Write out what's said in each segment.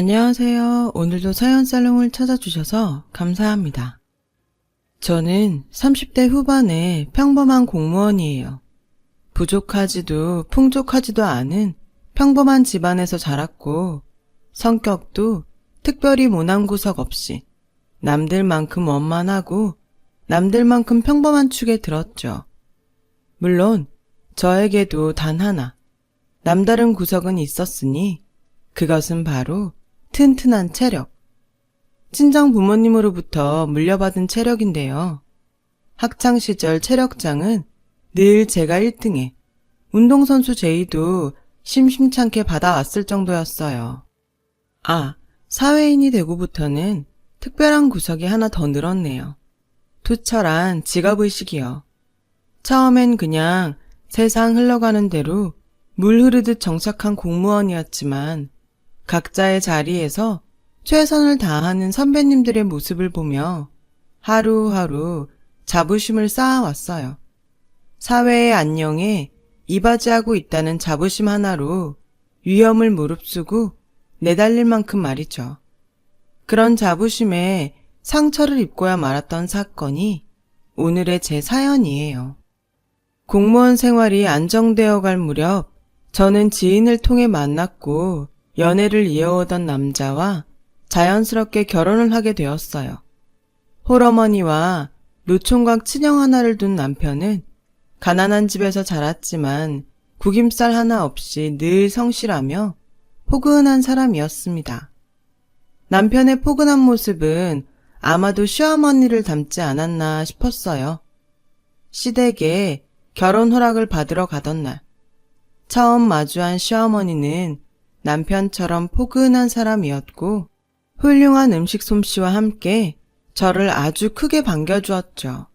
안녕하세요. 오늘도 사연살롱을 찾아주셔서 감사합니다. 저는 30대 후반의 평범한 공무원이에요. 부족하지도 풍족하지도 않은 평범한 집안에서 자랐고 성격도 특별히 모난 구석 없이 남들만큼 원만하고 남들만큼 평범한 축에 들었죠. 물론 저에게도 단 하나 남다른 구석은 있었으니 그것은 바로 튼튼한 체력. 친정 부모님으로부터 물려받은 체력인데요. 학창시절 체력장은 늘 제가 1등에 운동선수 제의도 심심찮게 받아왔을 정도였어요. 사회인이 되고부터는 특별한 구석이 하나 더 늘었네요. 투철한 직업의식이요. 처음엔 그냥 세상 흘러가는 대로 물 흐르듯 정착한 공무원이었지만 각자의 자리에서 최선을 다하는 선배님들의 모습을 보며 하루하루 자부심을 쌓아왔어요. 사회의 안녕에 이바지하고 있다는 자부심 하나로 위험을 무릅쓰고 내달릴 만큼 말이죠. 그런 자부심에 상처를 입고야 말았던 사건이 오늘의 제 사연이에요. 공무원 생활이 안정되어 갈 무렵 저는 지인을 통해 만났고 연애를 이어오던 남자와 자연스럽게 결혼을 하게 되었어요. 홀어머니와 노총각 친형 하나를 둔 남편은 가난한 집에서 자랐지만 구김살 하나 없이 늘 성실하며 포근한 사람이었습니다. 남편의 포근한 모습은 아마도 시어머니를 닮지 않았나 싶었어요. 시댁에 결혼 허락을 받으러 가던 날, 처음 마주한 시어머니는 남편처럼 포근한 사람이었고 훌륭한 음식 솜씨와 함께 저를 아주 크게 반겨주었죠.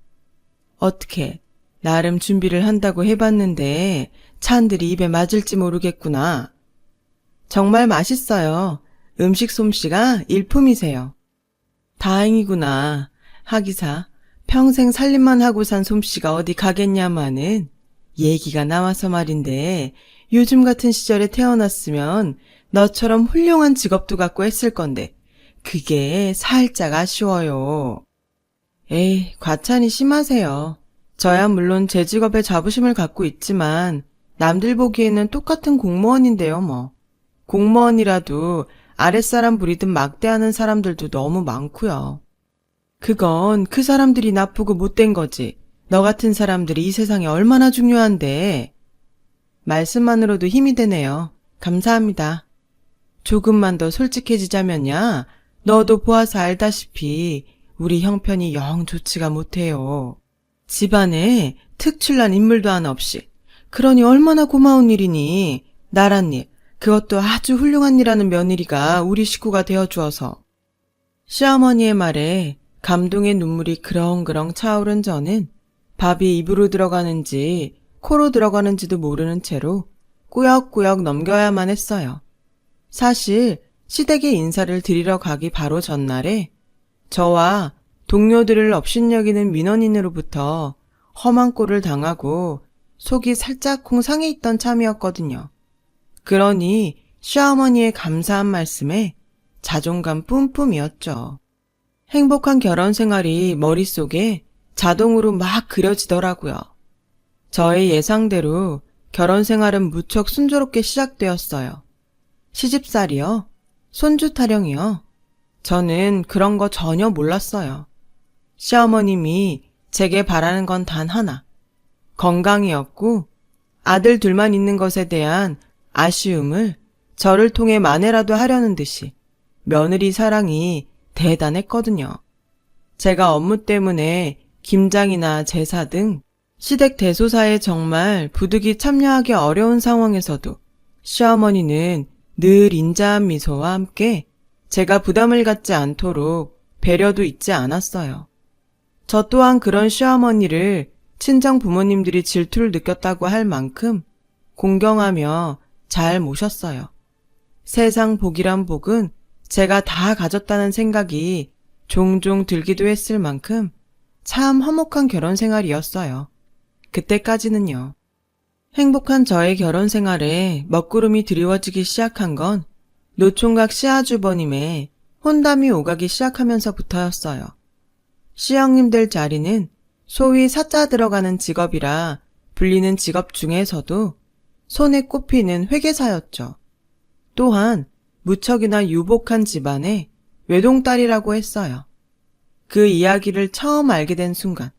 어떻게 나름 준비를 한다고 해봤는데 찬들이 입에 맞을지 모르겠구나. 정말 맛있어요. 음식 솜씨가 일품이세요. 다행이구나. 하기사 평생 살림만 하고 산 솜씨가 어디 가겠냐마는 얘기가 나와서 말인데 요즘 같은 시절에 태어났으면 너처럼 훌륭한 직업도 갖고 했을 건데 그게 살짝 아쉬워요. 에이, 과찬이 심하세요. 저야 물론 제 직업에 자부심을 갖고 있지만 남들 보기에는 똑같은 공무원인데요 뭐. 공무원이라도 아랫사람 부리듯 막대하는 사람들도 너무 많고요. 그건 그 사람들이 나쁘고 못된 거지. 너 같은 사람들이 이 세상에 얼마나 중요한데. 말씀만으로도 힘이 되네요. 감사합니다. 조금만 더 솔직해지자면야 너도 보아서 알다시피 우리 형편이 영 좋지가 못해요. 집안에 특출난 인물도 하나 없이. 그러니 얼마나 고마운 일이니. 나란 일, 그것도 아주 훌륭한 일하는 며느리가 우리 식구가 되어주어서. 시어머니의 말에 감동의 눈물이 그렁그렁 차오른 저는 밥이 입으로 들어가는지 코로 들어가는지도 모르는 채로 꾸역꾸역 넘겨야만 했어요. 사실 시댁에 인사를 드리러 가기 바로 전날에 저와 동료들을 업신여기는 민원인으로부터 험한 꼴을 당하고 속이 살짝쿵 상해 있던 참이었거든요. 그러니 시어머니의 감사한 말씀에 자존감 뿜뿜이었죠. 행복한 결혼 생활이 머릿속에 자동으로 막 그려지더라고요. 저의 예상대로 결혼 생활은 무척 순조롭게 시작되었어요. 시집살이요? 손주 타령이요? 저는 그런 거 전혀 몰랐어요. 시어머님이 제게 바라는 건 단 하나. 건강이었고 아들 둘만 있는 것에 대한 아쉬움을 저를 통해 만회라도 하려는 듯이 며느리 사랑이 대단했거든요. 제가 업무 때문에 김장이나 제사 등 시댁 대소사에 정말 부득이 참여하기 어려운 상황에서도 시어머니는 늘 인자한 미소와 함께 제가 부담을 갖지 않도록 배려도 잊지 않았어요. 저 또한 그런 시어머니를 친정 부모님들이 질투를 느꼈다고 할 만큼 공경하며 잘 모셨어요. 세상 복이란 복은 제가 다 가졌다는 생각이 종종 들기도 했을 만큼 참 화목한 결혼 생활이었어요. 그때까지는요. 행복한 저의 결혼 생활에 먹구름이 드리워지기 시작한 건 노총각 시아주버님의 혼담이 오가기 시작하면서부터였어요. 시형님 될 자리는 소위 사자 들어가는 직업이라 불리는 직업 중에서도 손에 꼽히는 회계사였죠. 또한 무척이나 유복한 집안의 외동딸이라고 했어요. 그 이야기를 처음 알게 된 순간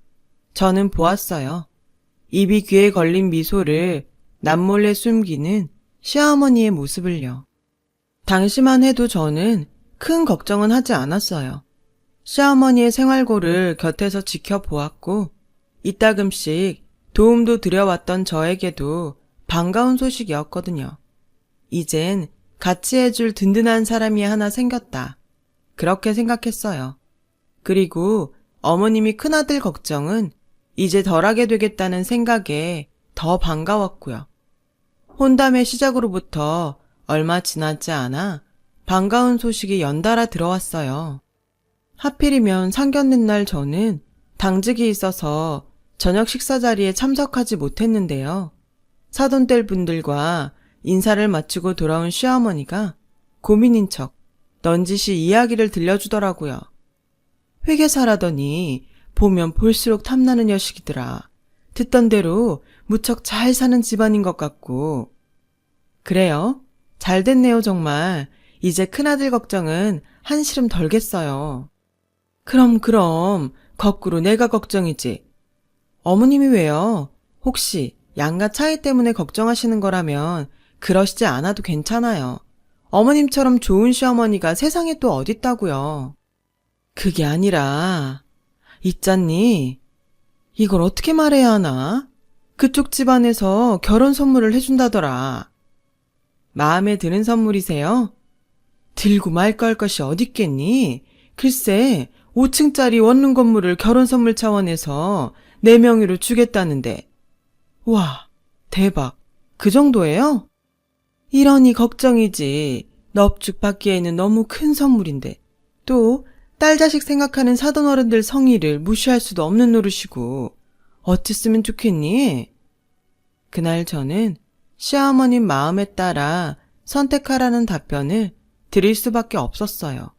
저는 보았어요. 입이 귀에 걸린 미소를 남몰래 숨기는 시어머니의 모습을요. 당시만 해도 저는 큰 걱정은 하지 않았어요. 시어머니의 생활고를 곁에서 지켜보았고 이따금씩 도움도 드려왔던 저에게도 반가운 소식이었거든요. 이젠 같이 해줄 든든한 사람이 하나 생겼다. 그렇게 생각했어요. 그리고 어머님이 큰아들 걱정은 이제 덜하게 되겠다는 생각에 더 반가웠고요. 혼담의 시작으로부터 얼마 지나지 않아 반가운 소식이 연달아 들어왔어요. 하필이면 상견례 날 저는 당직이 있어서 저녁 식사 자리에 참석하지 못했는데요. 사돈들 분들과 인사를 마치고 돌아온 시어머니가 고민인 척 넌지시 이야기를 들려주더라고요. 회계사라더니 보면 볼수록 탐나는 녀석이더라. 듣던 대로 무척 잘 사는 집안인 것 같고. 그래요? 잘 됐네요 정말. 이제 큰아들 걱정은 한시름 덜겠어요. 그럼 거꾸로 내가 걱정이지. 어머님이 왜요? 혹시 양가 차이 때문에 걱정하시는 거라면 그러시지 않아도 괜찮아요. 어머님처럼 좋은 시어머니가 세상에 또 어딨다고요. 그게 아니라 있잖니. 이걸 어떻게 말해야 하나? 그쪽 집안에서 결혼 선물을 해준다더라. 마음에 드는 선물이세요? 들고 말 걸 것이 어딨겠니? 글쎄 5층짜리 원룸 건물을 결혼 선물 차원에서 내 명의로 주겠다는데. 와, 대박. 그 정도예요? 이러니 걱정이지. 넙죽 받기에는 너무 큰 선물인데. 또 딸 자식 생각하는 사돈어른들 성의를 무시할 수도 없는 노릇이고. 어찌 으면 좋겠니? 그날 저는 시어머님 마음에 따라 선택하라는 답변을 드릴 수밖에 없었어요.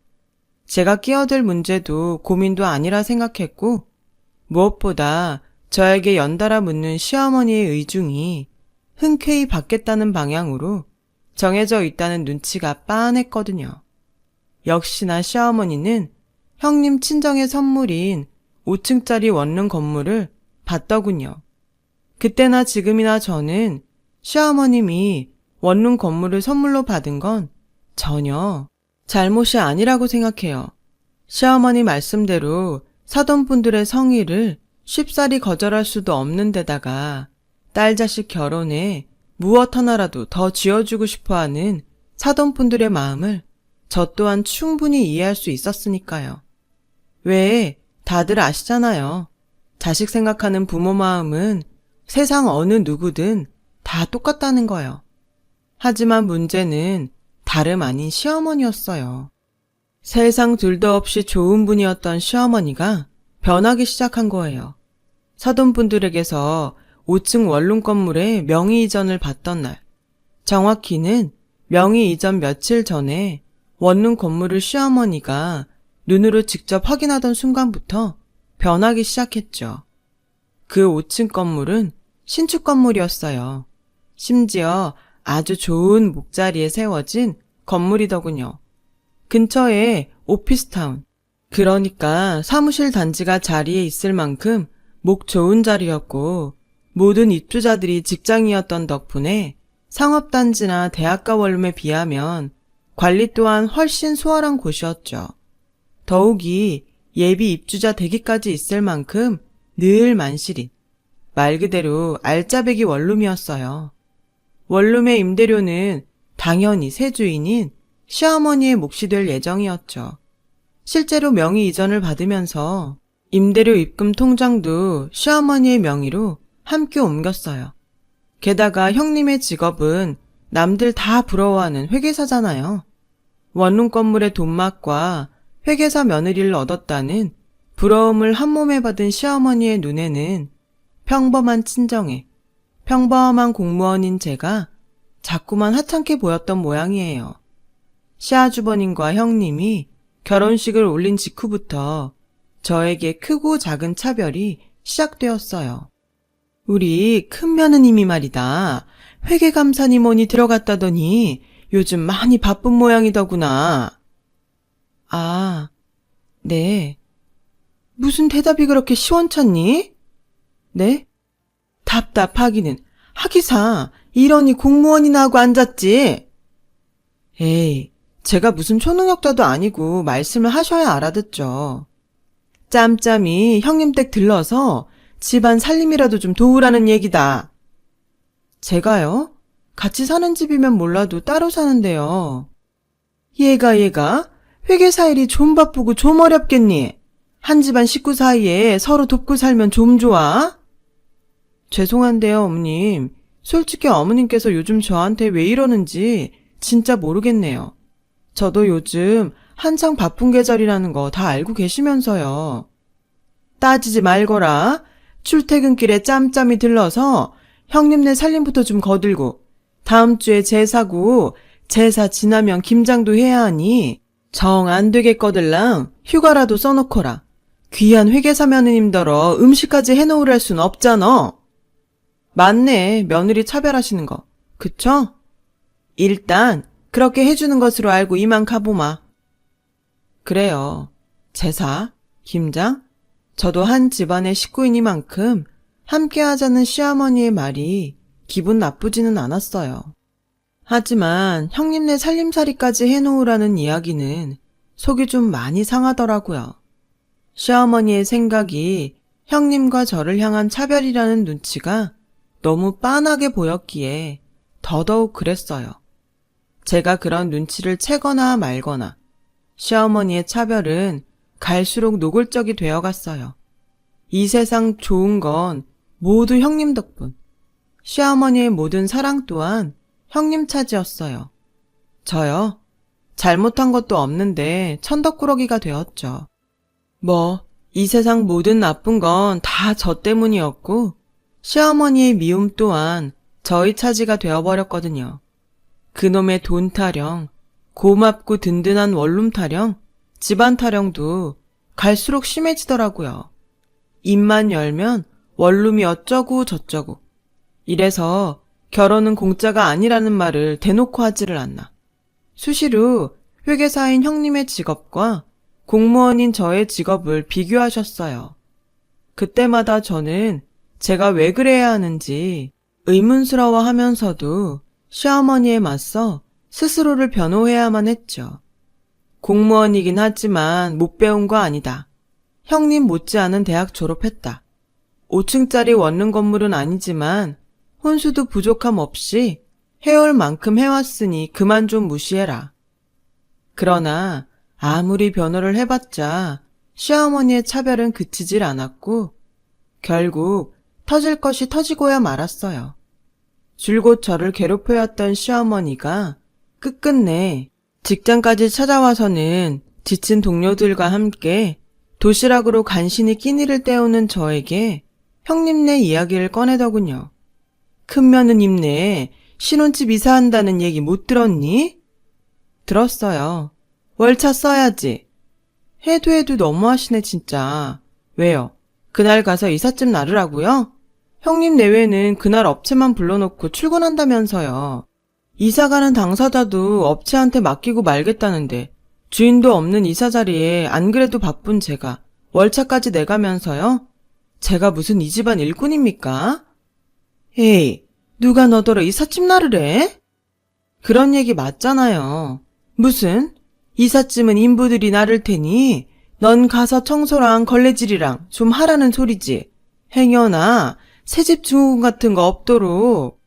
제가 끼어들 문제도 고민도 아니라 생각했고 무엇보다 저에게 연달아 묻는 시어머니의 의중이 흔쾌히 받겠다는 방향으로 정해져 있다는 눈치가 빤했거든요. 역시나 시어머니는 형님 친정의 선물인 5층짜리 원룸 건물을 받더군요. 그때나 지금이나 저는 시어머님이 원룸 건물을 선물로 받은 건 전혀 잘못이 아니라고 생각해요. 시어머니 말씀대로 사돈분들의 성의를 쉽사리 거절할 수도 없는 데다가 딸 자식 결혼에 무엇 하나라도 더 쥐어주고 싶어하는 사돈분들의 마음을 저 또한 충분히 이해할 수 있었으니까요. 왜 다들 아시잖아요. 자식 생각하는 부모 마음은 세상 어느 누구든 다 똑같다는 거요. 하지만 문제는 다름 아닌 시어머니였어요. 세상 둘도 없이 좋은 분이었던 시어머니가 변하기 시작한 거예요. 사돈분들에게서 5층 원룸 건물에 명의 이전을 받던 날, 정확히는 명의 이전 며칠 전에 원룸 건물을 시어머니가 눈으로 직접 확인하던 순간부터 변하기 시작했죠. 그 5층 건물은 신축 건물이었어요. 심지어 아주 좋은 목자리에 세워진 건물이더군요. 근처에 오피스타운, 그러니까 사무실 단지가 자리에 있을 만큼 목 좋은 자리였고 모든 입주자들이 직장이었던 덕분에 상업단지나 대학가 원룸에 비하면 관리 또한 훨씬 수월한 곳이었죠. 더욱이 예비 입주자 대기까지 있을 만큼 늘 만실인, 말 그대로 알짜배기 원룸이었어요. 원룸의 임대료는 당연히 새 주인인 시어머니의 몫이 될 예정이었죠. 실제로 명의 이전을 받으면서 임대료 입금 통장도 시어머니의 명의로 함께 옮겼어요. 게다가 형님의 직업은 남들 다 부러워하는 회계사잖아요. 원룸 건물의 돈맛과 회계사 며느리를 얻었다는 부러움을 한몸에 받은 시어머니의 눈에는 평범한 친정에 평범한 공무원인 제가 자꾸만 하찮게 보였던 모양이에요. 시아주버님과 형님이 결혼식을 올린 직후부터 저에게 크고 작은 차별이 시작되었어요. 우리 큰 며느님이 말이다. 회계감사님원이 들어갔다더니 요즘 많이 바쁜 모양이더구나. 아, 네. 무슨 대답이 그렇게 시원찮니? 네? 답답하기는. 하기사 이러니 공무원이나 하고 앉았지. 에이, 제가 무슨 초능력자도 아니고 말씀을 하셔야 알아듣죠. 짬짬이 형님 댁 들러서 집안 살림이라도 좀 도우라는 얘기다. 제가요? 같이 사는 집이면 몰라도 따로 사는데요. 얘가 회계사 일이 좀 바쁘고 좀 어렵겠니? 한 집안 식구 사이에 서로 돕고 살면 좀 좋아? 죄송한데요, 어머님. 솔직히 어머님께서 요즘 저한테 왜 이러는지 진짜 모르겠네요. 저도 요즘 한창 바쁜 계절이라는 거 다 알고 계시면서요. 따지지 말거라. 출퇴근길에 짬짬이 들러서 형님네 살림부터 좀 거들고 다음 주에 제사고 제사 지나면 김장도 해야 하니 정 안 되겠거들랑 휴가라도 써놓거라. 귀한 회계사 며느님더러 음식까지 해놓으랄 순 없잖아. 맞네, 며느리 차별하시는 거. 그쵸? 일단 그렇게 해주는 것으로 알고 이만 가보마. 그래요. 제사, 김장, 저도 한 집안의 식구이니만큼 함께 하자는 시어머니의 말이 기분 나쁘지는 않았어요. 하지만 형님네 살림살이까지 해놓으라는 이야기는 속이 좀 많이 상하더라고요. 시어머니의 생각이 형님과 저를 향한 차별이라는 눈치가 너무 빤하게 보였기에 더더욱 그랬어요. 제가 그런 눈치를 채거나 말거나 시어머니의 차별은 갈수록 노골적이 되어갔어요. 이 세상 좋은 건 모두 형님 덕분. 시어머니의 모든 사랑 또한 형님 차지였어요. 저요? 잘못한 것도 없는데 천덕꾸러기가 되었죠. 이 세상 모든 나쁜 건 다 저 때문이었고 시어머니의 미움 또한 저희 차지가 되어버렸거든요. 그놈의 돈 타령, 고맙고 든든한 원룸 타령, 집안 타령도 갈수록 심해지더라고요. 입만 열면 원룸이 어쩌고 저쩌고. 이래서 결혼은 공짜가 아니라는 말을 대놓고 하지를 않나. 수시로 회계사인 형님의 직업과 공무원인 저의 직업을 비교하셨어요. 그때마다 저는 제가 왜 그래야 하는지 의문스러워하면서도 시어머니에 맞서 스스로를 변호해야만 했죠. 공무원이긴 하지만 못 배운 거 아니다. 형님 못지않은 대학 졸업했다. 5층짜리 원룸 건물은 아니지만 혼수도 부족함 없이 해올 만큼 해왔으니 그만 좀 무시해라. 그러나 아무리 변호를 해봤자 시어머니의 차별은 그치질 않았고 결국 터질 것이 터지고야 말았어요. 줄곧 저를 괴롭혀왔던 시어머니가 끝끝내 직장까지 찾아와서는 지친 동료들과 함께 도시락으로 간신히 끼니를 때우는 저에게 형님네 이야기를 꺼내더군요. 큰 며느님네 신혼집 이사한다는 얘기 못 들었니? 들었어요. 월차 써야지. 해도 너무하시네 진짜. 왜요? 그날 가서 이삿짐 나르라고요? 형님 내외는 그날 업체만 불러놓고 출근한다면서요. 이사가는 당사자도 업체한테 맡기고 말겠다는데 주인도 없는 이사 자리에 안 그래도 바쁜 제가 월차까지 내가면서요? 제가 무슨 이 집안 일꾼입니까? 에이, 누가 너더러 이삿짐 나르래? 그런 얘기 맞잖아요. 무슨? 이삿짐은 인부들이 나를 테니 넌 가서 청소랑 걸레질이랑 좀 하라는 소리지. 행여나 새집 증후군 같은 거 없도록.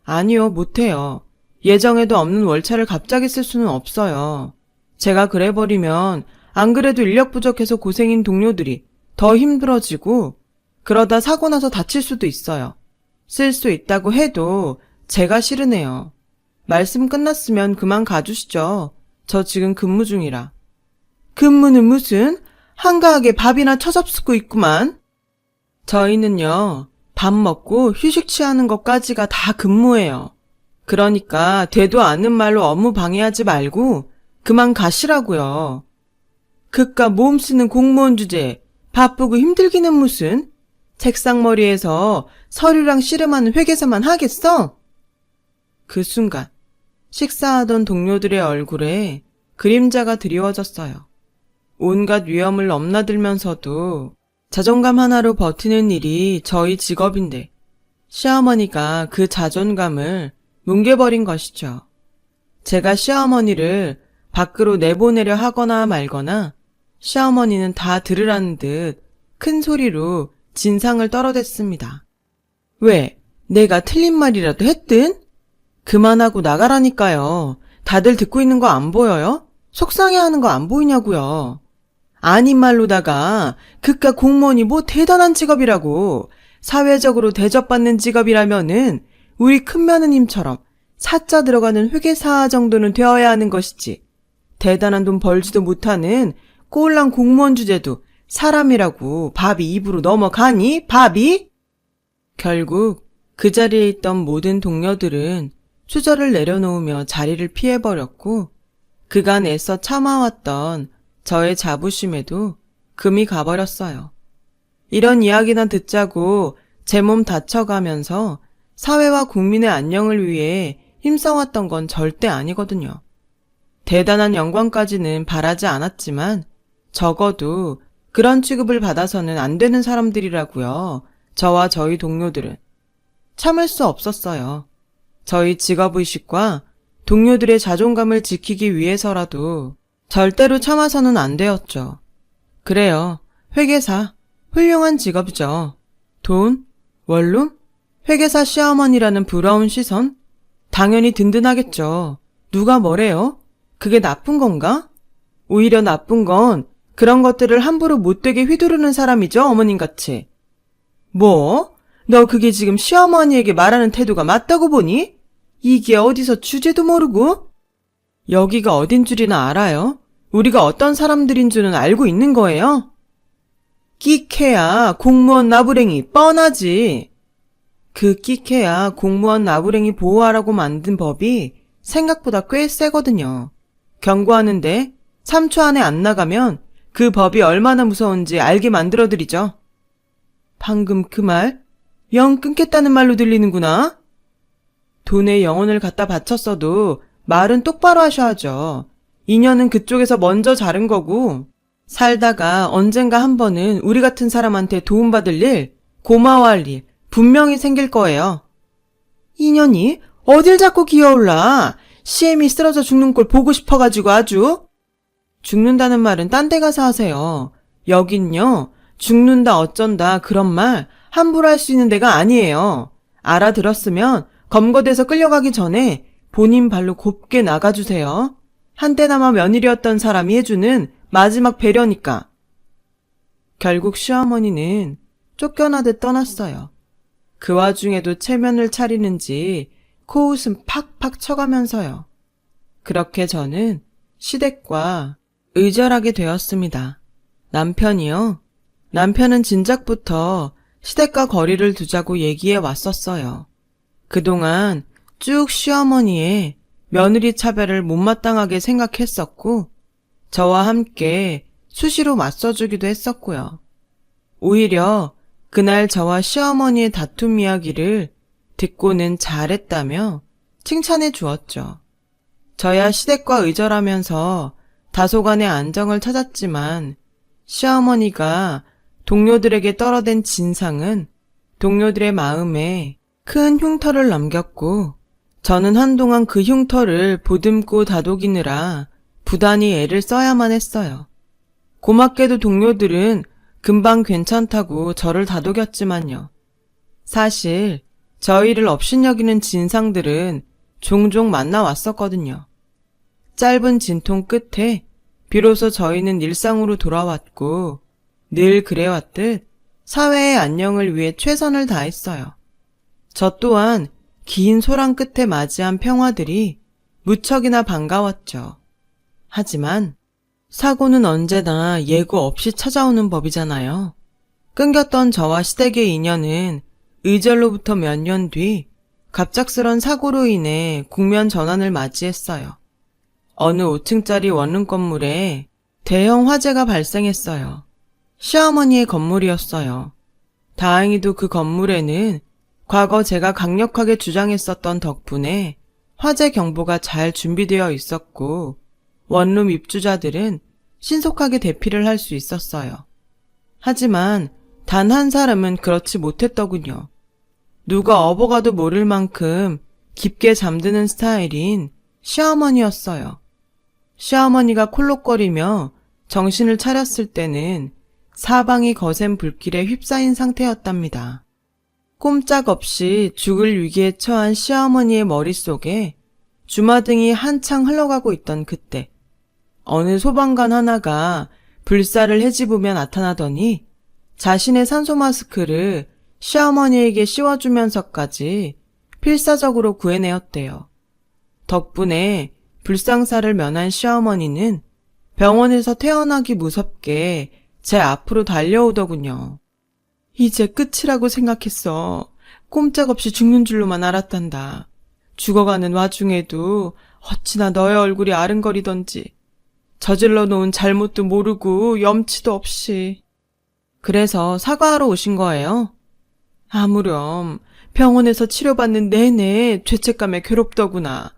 아니요, 못해요. 예정에도 없는 월차를 갑자기 쓸 수는 없어요. 제가 그래버리면 안 그래도 인력 부족해서 고생인 동료들이 더 힘들어지고 그러다 사고 나서 다칠 수도 있어요. 쓸 수 있다고 해도 제가 싫으네요. 말씀 끝났으면 그만 가주시죠. 저 지금 근무 중이라. 근무는 무슨? 한가하게 밥이나 처잡수고 있구만. 저희는요, 밥 먹고 휴식 취하는 것까지가 다 근무예요. 그러니까 되도 않는 말로 업무 방해하지 말고 그만 가시라고요. 그깟 몸 쓰는 공무원 주제에 바쁘고 힘들기는 무슨 책상머리에서 서류랑 씨름하는 회계사만 하겠어? 그 순간 식사하던 동료들의 얼굴에 그림자가 드리워졌어요. 온갖 위험을 넘나들면서도 자존감 하나로 버티는 일이 저희 직업인데 시어머니가 그 자존감을 뭉개버린 것이죠. 제가 시어머니를 밖으로 내보내려 하거나 말거나 시어머니는 다 들으라는 듯 큰 소리로 진상을 떨어댔습니다. 왜? 내가 틀린 말이라도 했든? 그만하고 나가라니까요. 다들 듣고 있는 거 안 보여요? 속상해하는 거 안 보이냐고요. 아닌 말로다가 그깟 공무원이 뭐 대단한 직업이라고 사회적으로 대접받는 직업이라면은 우리 큰며느님처럼 사자 들어가는 회계사 정도는 되어야 하는 것이지. 대단한 돈 벌지도 못하는 꼴랑 공무원 주제도 사람이라고 밥이 입으로 넘어가니? 밥이? 결국 그 자리에 있던 모든 동료들은 수저를 내려놓으며 자리를 피해버렸고 그간 애써 참아왔던 저의 자부심에도 금이 가버렸어요. 이런 이야기나 듣자고 제 몸 다쳐가면서 사회와 국민의 안녕을 위해 힘써왔던 건 절대 아니거든요. 대단한 영광까지는 바라지 않았지만 적어도 그런 취급을 받아서는 안 되는 사람들이라고요. 저와 저희 동료들은. 참을 수 없었어요. 저희 직업의식과 동료들의 자존감을 지키기 위해서라도 절대로 참아서는 안 되었죠. 그래요. 회계사. 훌륭한 직업이죠. 돈? 원룸? 회계사 시어머니라는 부러운 시선? 당연히 든든하겠죠. 누가 뭐래요? 그게 나쁜 건가? 오히려 나쁜 건 그런 것들을 함부로 못되게 휘두르는 사람이죠, 어머님같이. 뭐? 너 그게 지금 시어머니에게 말하는 태도가 맞다고 보니? 이게 어디서 주제도 모르고? 여기가 어딘 줄이나 알아요? 우리가 어떤 사람들인 줄은 알고 있는 거예요? 끼케야 공무원 나부랭이 뻔하지. 그 끼케야 공무원 나부랭이 보호하라고 만든 법이 생각보다 꽤 세거든요. 경고하는데 3초 안에 안 나가면 그 법이 얼마나 무서운지 알게 만들어드리죠. 방금 그 말, 영 끊겠다는 말로 들리는구나. 돈에 영혼을 갖다 바쳤어도 말은 똑바로 하셔야죠. 인연은 그쪽에서 먼저 자른 거고 살다가 언젠가 한 번은 우리 같은 사람한테 도움받을 일, 고마워할 일 분명히 생길 거예요. 인연이 어딜 자꾸 기어올라. CM이 쓰러져 죽는 꼴 보고 싶어가지고 아주. 죽는다는 말은 딴 데 가서 하세요. 여긴요. 죽는다 어쩐다 그런 말 함부로 할 수 있는 데가 아니에요. 알아들었으면 검거돼서 끌려가기 전에 본인 발로 곱게 나가주세요. 한때나마 며느리였던 사람이 해주는 마지막 배려니까. 결국 시어머니는 쫓겨나듯 떠났어요. 그 와중에도 체면을 차리는지 코웃음 팍팍 쳐가면서요. 그렇게 저는 시댁과 의절하게 되었습니다. 남편이요? 남편은 진작부터 시댁과 거리를 두자고 얘기해 왔었어요. 그동안 쭉 시어머니의 며느리 차별을 못마땅하게 생각했었고 저와 함께 수시로 맞서주기도 했었고요. 오히려 그날 저와 시어머니의 다툼 이야기를 듣고는 잘했다며 칭찬해 주었죠. 저야 시댁과 의절하면서 다소간의 안정을 찾았지만 시어머니가 동료들에게 떨어댄 진상은 동료들의 마음에 큰 흉터를 남겼고 저는 한동안 그 흉터를 보듬고 다독이느라 부단히 애를 써야만 했어요. 고맙게도 동료들은 금방 괜찮다고 저를 다독였지만요. 사실 저희를 업신여기는 진상들은 종종 만나왔었거든요. 짧은 진통 끝에 비로소 저희는 일상으로 돌아왔고 늘 그래왔듯 사회의 안녕을 위해 최선을 다했어요. 저 또한 긴 소랑 끝에 맞이한 평화들이 무척이나 반가웠죠. 하지만 사고는 언제나 예고 없이 찾아오는 법이잖아요. 끊겼던 저와 시댁의 인연은 의절로부터 몇 년 뒤 갑작스런 사고로 인해 국면 전환을 맞이했어요. 어느 5층짜리 원룸 건물에 대형 화재가 발생했어요. 시어머니의 건물이었어요. 다행히도 그 건물에는 과거 제가 강력하게 주장했었던 덕분에 화재 경보가 잘 준비되어 있었고 원룸 입주자들은 신속하게 대피를 할 수 있었어요. 하지만 단 한 사람은 그렇지 못했더군요. 누가 업어가도 모를 만큼 깊게 잠드는 스타일인 시어머니였어요. 시어머니가 콜록거리며 정신을 차렸을 때는 사방이 거센 불길에 휩싸인 상태였답니다. 꼼짝없이 죽을 위기에 처한 시어머니의 머릿속에 주마등이 한창 흘러가고 있던 그때 어느 소방관 하나가 불사를 헤집으며 나타나더니 자신의 산소 마스크를 시어머니에게 씌워주면서까지 필사적으로 구해내었대요. 덕분에 불상사를 면한 시어머니는 병원에서 태어나기 무섭게 제 앞으로 달려오더군요. 이제 끝이라고 생각했어. 꼼짝없이 죽는 줄로만 알았단다. 죽어가는 와중에도 어찌나 너의 얼굴이 아른거리던지. 저질러 놓은 잘못도 모르고 염치도 없이. 그래서 사과하러 오신 거예요? 아무렴 병원에서 치료받는 내내 죄책감에 괴롭더구나.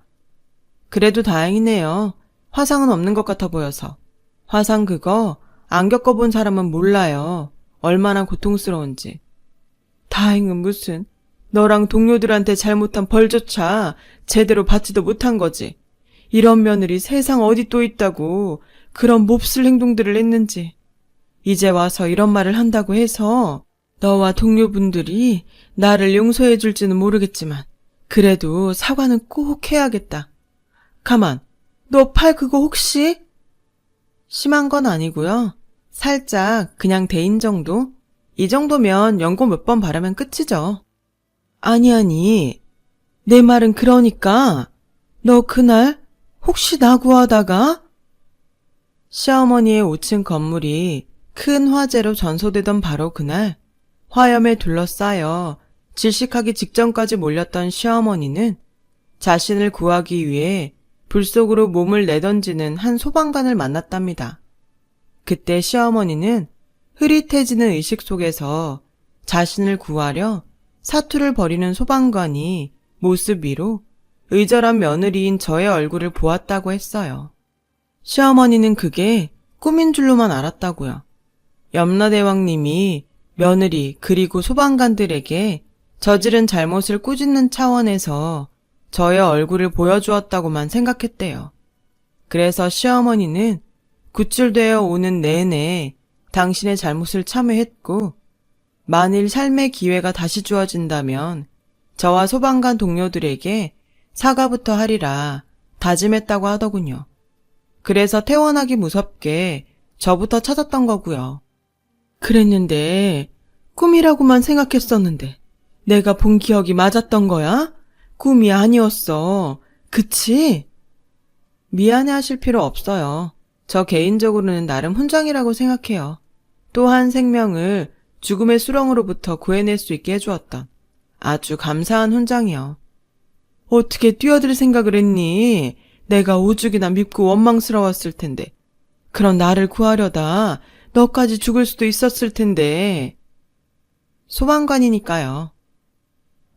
그래도 다행이네요. 화상은 없는 것 같아 보여서. 화상 그거 안 겪어본 사람은 몰라요. 얼마나 고통스러운지. 다행은 무슨. 너랑 동료들한테 잘못한 벌조차 제대로 받지도 못한 거지. 이런 며느리 세상 어디 또 있다고 그런 몹쓸 행동들을 했는지. 이제 와서 이런 말을 한다고 해서 너와 동료분들이 나를 용서해 줄지는 모르겠지만 그래도 사과는 꼭 해야겠다. 가만, 너 팔 그거 혹시? 심한 건 아니고요. 살짝 그냥 대인 정도? 이 정도면 연고 몇 번 바르면 끝이죠. 아니. 내 말은 그러니까 너 그날 혹시 나 구하다가? 시어머니의 5층 건물이 큰 화재로 전소되던 바로 그날 화염에 둘러싸여 질식하기 직전까지 몰렸던 시어머니는 자신을 구하기 위해 불 속으로 몸을 내던지는 한 소방관을 만났답니다. 그때 시어머니는 흐릿해지는 의식 속에서 자신을 구하려 사투를 벌이는 소방관이 모습 위로 의절한 며느리인 저의 얼굴을 보았다고 했어요. 시어머니는 그게 꿈인 줄로만 알았다고요. 염라대왕님이 며느리 그리고 소방관들에게 저지른 잘못을 꾸짖는 차원에서 저의 얼굴을 보여주었다고만 생각했대요. 그래서 시어머니는 구출되어 오는 내내 당신의 잘못을 참회했고 만일 삶의 기회가 다시 주어진다면 저와 소방관 동료들에게 사과부터 하리라 다짐했다고 하더군요. 그래서 태어나기 무섭게 저부터 찾았던 거고요. 그랬는데 꿈이라고만 생각했었는데 내가 본 기억이 맞았던 거야? 꿈이 아니었어. 그치? 미안해하실 필요 없어요. 저 개인적으로는 나름 훈장이라고 생각해요. 또 한 생명을 죽음의 수렁으로부터 구해낼 수 있게 해주었던 아주 감사한 훈장이요. 어떻게 뛰어들 생각을 했니? 내가 오죽이나 밉고 원망스러웠을 텐데. 그런 나를 구하려다 너까지 죽을 수도 있었을 텐데. 소방관이니까요.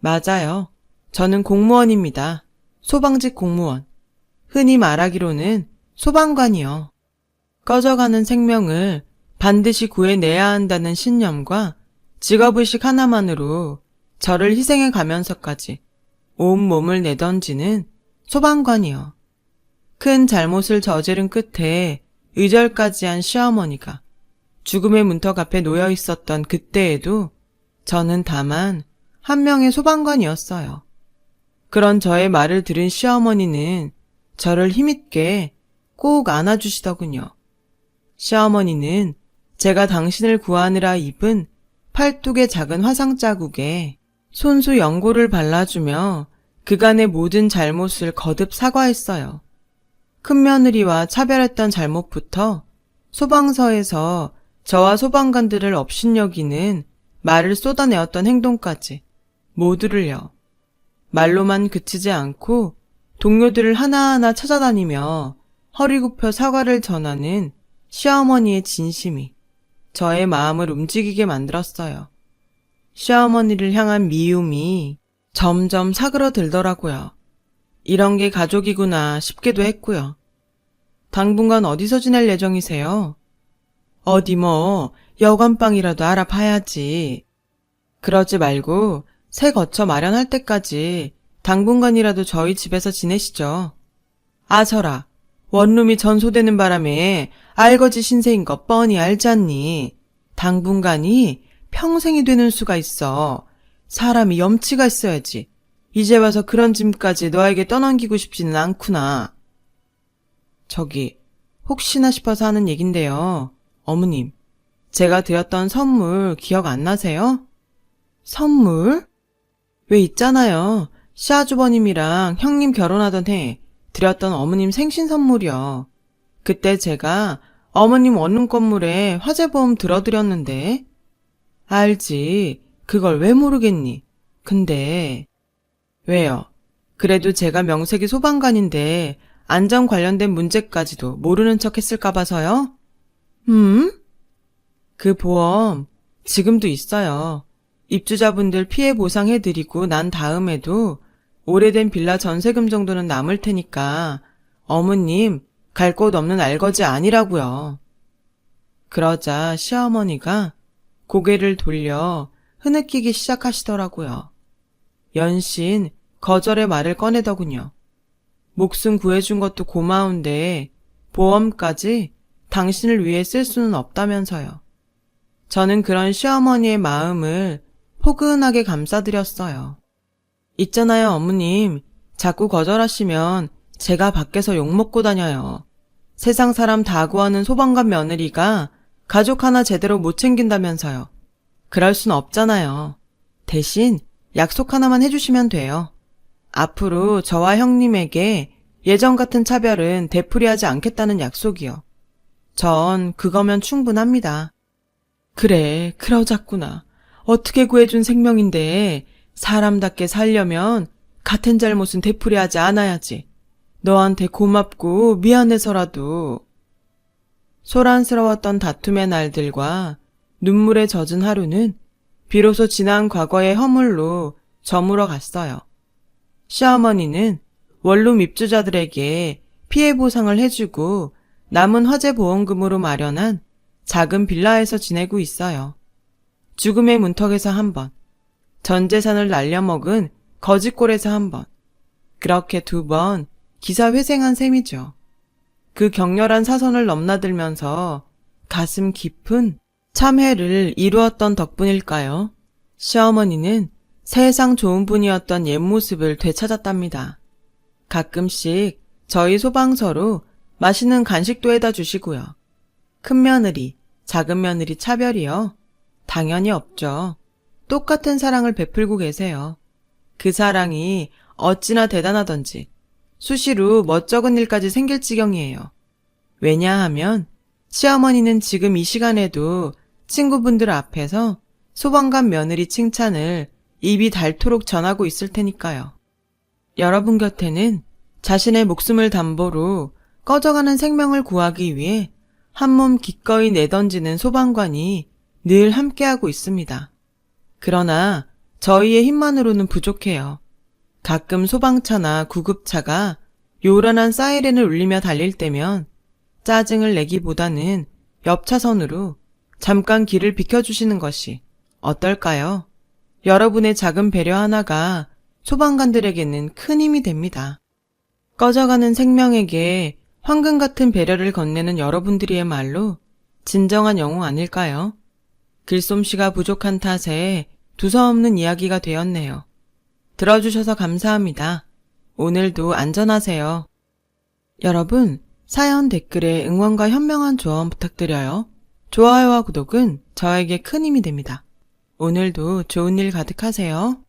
맞아요. 저는 공무원입니다. 소방직 공무원. 흔히 말하기로는 소방관이요. 꺼져가는 생명을 반드시 구해내야 한다는 신념과 직업의식 하나만으로 저를 희생해 가면서까지 온몸을 내던지는 소방관이요. 큰 잘못을 저지른 끝에 의절까지 한 시어머니가 죽음의 문턱 앞에 놓여 있었던 그때에도 저는 다만 한 명의 소방관이었어요. 그런 저의 말을 들은 시어머니는 저를 힘있게 꼭 안아주시더군요. 시어머니는 제가 당신을 구하느라 입은 팔뚝의 작은 화상 자국에 손수 연고를 발라주며 그간의 모든 잘못을 거듭 사과했어요. 큰며느리와 차별했던 잘못부터 소방서에서 저와 소방관들을 업신여기는 말을 쏟아내었던 행동까지 모두를요. 말로만 그치지 않고 동료들을 하나하나 찾아다니며 허리 굽혀 사과를 전하는 시어머니의 진심이 저의 마음을 움직이게 만들었어요. 시어머니를 향한 미움이 점점 사그러들더라고요. 이런 게 가족이구나 싶기도 했고요. 당분간 어디서 지낼 예정이세요? 어디 뭐 여관방이라도 알아봐야지. 그러지 말고 새 거처 마련할 때까지 당분간이라도 저희 집에서 지내시죠. 아서라, 원룸이 전소되는 바람에 알거지 신세인 거 뻔히 알잖니. 당분간이 평생이 되는 수가 있어. 사람이 염치가 있어야지. 이제 와서 그런 짐까지 너에게 떠넘기고 싶지는 않구나. 저기, 혹시나 싶어서 하는 얘긴데요. 어머님, 제가 드렸던 선물 기억 안 나세요? 선물? 왜 있잖아요. 시아주버님이랑 형님 결혼하던 해 드렸던 어머님 생신 선물이요. 그때 제가 어머님 원룸 건물에 화재보험 들어드렸는데. 알지. 그걸 왜 모르겠니? 근데. 왜요? 그래도 제가 명색이 소방관인데 안전 관련된 문제까지도 모르는 척 했을까 봐서요? 그 보험 지금도 있어요. 입주자분들 피해 보상해드리고 난 다음에도 오래된 빌라 전세금 정도는 남을 테니까 어머님 갈 곳 없는 알거지 아니라고요. 그러자 시어머니가 고개를 돌려 흐느끼기 시작하시더라고요. 연신 거절의 말을 꺼내더군요. 목숨 구해준 것도 고마운데 보험까지 당신을 위해 쓸 수는 없다면서요. 저는 그런 시어머니의 마음을 포근하게 감싸드렸어요. 있잖아요, 어머님. 자꾸 거절하시면 제가 밖에서 욕먹고 다녀요. 세상 사람 다 구하는 소방관 며느리가 가족 하나 제대로 못 챙긴다면서요. 그럴 순 없잖아요. 대신 약속 하나만 해주시면 돼요. 앞으로 저와 형님에게 예전 같은 차별은 되풀이하지 않겠다는 약속이요. 전 그거면 충분합니다. 그래, 그러자꾸나. 어떻게 구해준 생명인데 사람답게 살려면 같은 잘못은 되풀이하지 않아야지. 너한테 고맙고 미안해서라도. 소란스러웠던 다툼의 날들과 눈물에 젖은 하루는 비로소 지난 과거의 허물로 저물어 갔어요. 시어머니는 원룸 입주자들에게 피해 보상을 해주고 남은 화재 보험금으로 마련한 작은 빌라에서 지내고 있어요. 죽음의 문턱에서 한 번, 전 재산을 날려먹은 거짓골에서 한 번, 그렇게 2번 기사회생한 셈이죠. 그 격렬한 사선을 넘나들면서 가슴 깊은 참회를 이루었던 덕분일까요? 시어머니는 세상 좋은 분이었던 옛 모습을 되찾았답니다. 가끔씩 저희 소방서로 맛있는 간식도 해다 주시고요. 큰 며느리, 작은 며느리 차별이요? 당연히 없죠. 똑같은 사랑을 베풀고 계세요. 그 사랑이 어찌나 대단하던지 수시로 멋쩍은 일까지 생길 지경이에요. 왜냐하면 시어머니는 지금 이 시간에도 친구분들 앞에서 소방관 며느리 칭찬을 입이 닳도록 전하고 있을 테니까요. 여러분 곁에는 자신의 목숨을 담보로 꺼져가는 생명을 구하기 위해 한몸 기꺼이 내던지는 소방관이 늘 함께하고 있습니다. 그러나 저희의 힘만으로는 부족해요. 가끔 소방차나 구급차가 요란한 사이렌을 울리며 달릴 때면 짜증을 내기보다는 옆 차선으로 잠깐 길을 비켜주시는 것이 어떨까요? 여러분의 작은 배려 하나가 소방관들에게는 큰 힘이 됩니다. 꺼져가는 생명에게 황금 같은 배려를 건네는 여러분들이야말로 진정한 영웅 아닐까요? 글솜씨가 부족한 탓에 두서없는 이야기가 되었네요. 들어주셔서 감사합니다. 오늘도 안전하세요. 여러분, 사연 댓글에 응원과 현명한 조언 부탁드려요. 좋아요와 구독은 저에게 큰 힘이 됩니다. 오늘도 좋은 일 가득하세요.